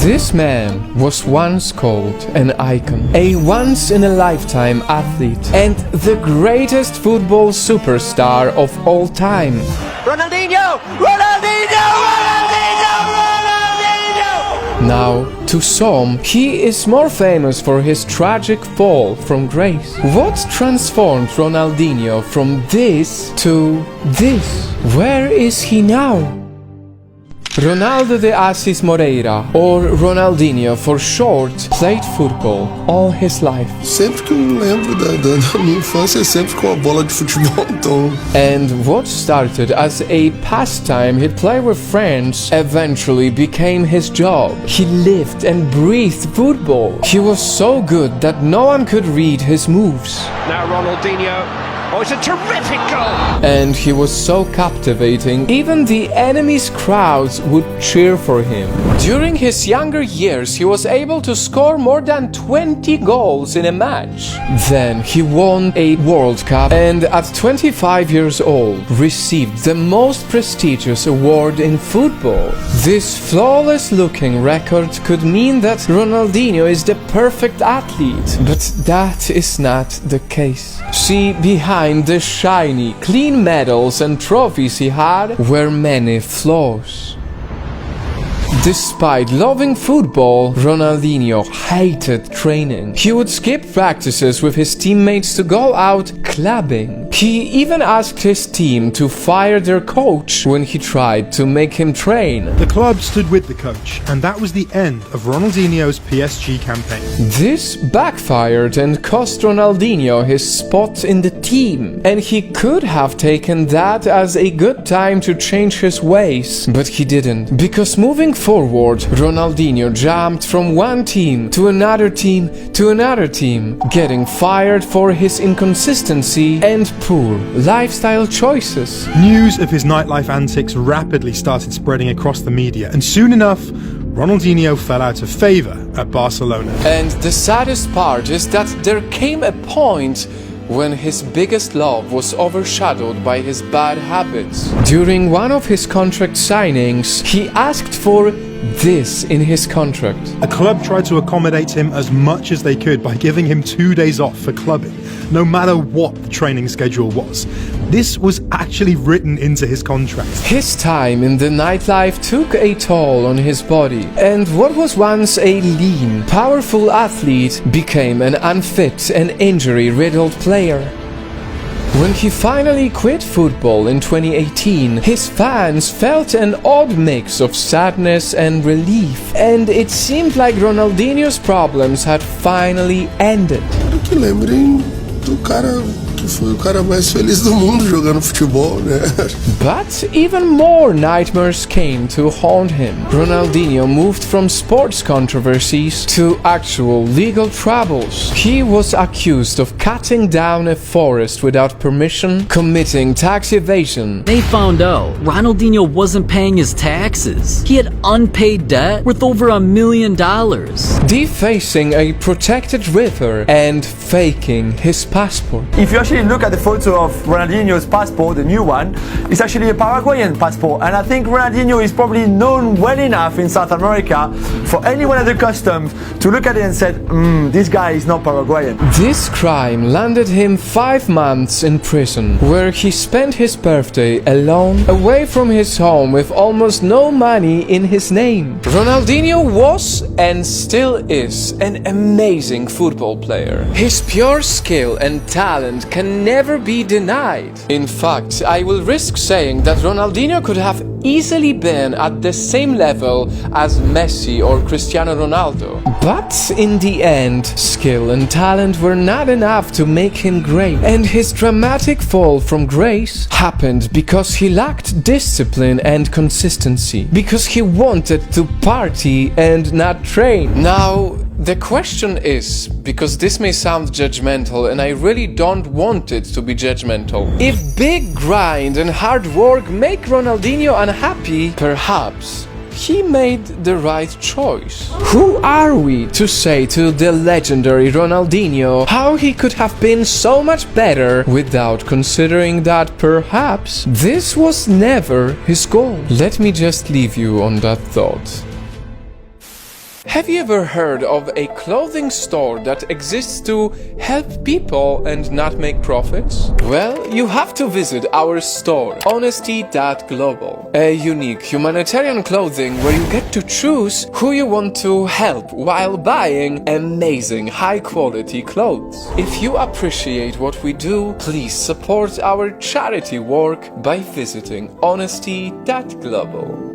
This man was once called an icon, a once-in-a-lifetime athlete, and the greatest football superstar of all time. Ronaldinho! Ronaldinho! Ronaldinho! Ronaldinho! Now, to some, he is more famous for his tragic fall from grace. What transformed Ronaldinho from this to this? Where is he now? Ronaldo de Assis Moreira, or Ronaldinho for short, played football all his life. Sempre que eu lembro da minha infância é sempre com a bola de futebol, então. And what started as a pastime he'd play with friends eventually became his job. He lived and breathed football. He was so good that no one could read his moves. Now Ronaldinho. Oh, it's a terrific goal! And he was so captivating, even the enemy's crowds would cheer for him. During his younger years, he was able to score more than 20 goals in a match. Then he won a World Cup and at 25 years old received the most prestigious award in football. This flawless-looking record could mean that Ronaldinho is the perfect athlete, but that is not the case. See, behind the shiny, clean medals and trophies he had were many flaws. Despite loving football, Ronaldinho hated training. He would skip practices with his teammates to go out clubbing. He even asked his team to fire their coach when he tried to make him train. The club stood with the coach, and that was the end of Ronaldinho's PSG campaign. This backfired and cost Ronaldinho his spot in the team, and he could have taken that as a good time to change his ways, but he didn't, because moving forward, Ronaldinho jumped from one team to another team to another team, getting fired for his inconsistency and poor lifestyle choices. News of his nightlife antics rapidly started spreading across the media, and soon enough, Ronaldinho fell out of favour at Barcelona. And the saddest part is that there came a point when his biggest love was overshadowed by his bad habits. During one of his contract signings, he asked for this in his contract. The club tried to accommodate him as much as they could by giving him 2 days off for clubbing, no matter what the training schedule was. This was actually written into his contract. His time in the nightlife took a toll on his body, and what was once a lean, powerful athlete became an unfit and injury-riddled player. When he finally quit football in 2018, his fans felt an odd mix of sadness and relief, and it seemed like Ronaldinho's problems had finally ended. Que lembrem do cara que foi o cara mais feliz do mundo jogando futebol, né? But even more nightmares came to haunt him. Ronaldinho moved from sports controversies to actual legal troubles. He was accused of cutting down a forest without permission, committing tax evasion. They found out Ronaldinho wasn't paying his taxes. He had unpaid debt worth over $1 million. Defacing a protected river and faking his passport. If you actually look at the photo of Ronaldinho's passport, the new one, it's actually a Paraguayan passport, and I think Ronaldinho is probably known well enough in South America for anyone at the customs to look at it and said, this guy is not Paraguayan. This crime landed him 5 months in prison, where he spent his birthday alone, away from his home with almost no money in his name. Ronaldinho was and still is an amazing football player. His pure skill and talent can never be denied. In fact, I will risk saying that Ronaldinho could have easily been at the same level as Messi or Cristiano Ronaldo. But in the end, skill and talent were not enough to make him great, and his dramatic fall from grace happened because he lacked discipline and consistency, because he wanted to party and not train. Now, the question is, because this may sound judgmental and I really don't want it to be judgmental, if big grind and hard work make Ronaldinho unhappy, perhaps he made the right choice. Who are we to say to the legendary Ronaldinho how he could have been so much better without considering that perhaps this was never his goal? Let me just leave you on that thought. Have you ever heard of a clothing store that exists to help people and not make profits? Well, you have to visit our store, honesty.global. A unique humanitarian clothing where you get to choose who you want to help while buying amazing high quality clothes. If you appreciate what we do, please support our charity work by visiting honesty.global.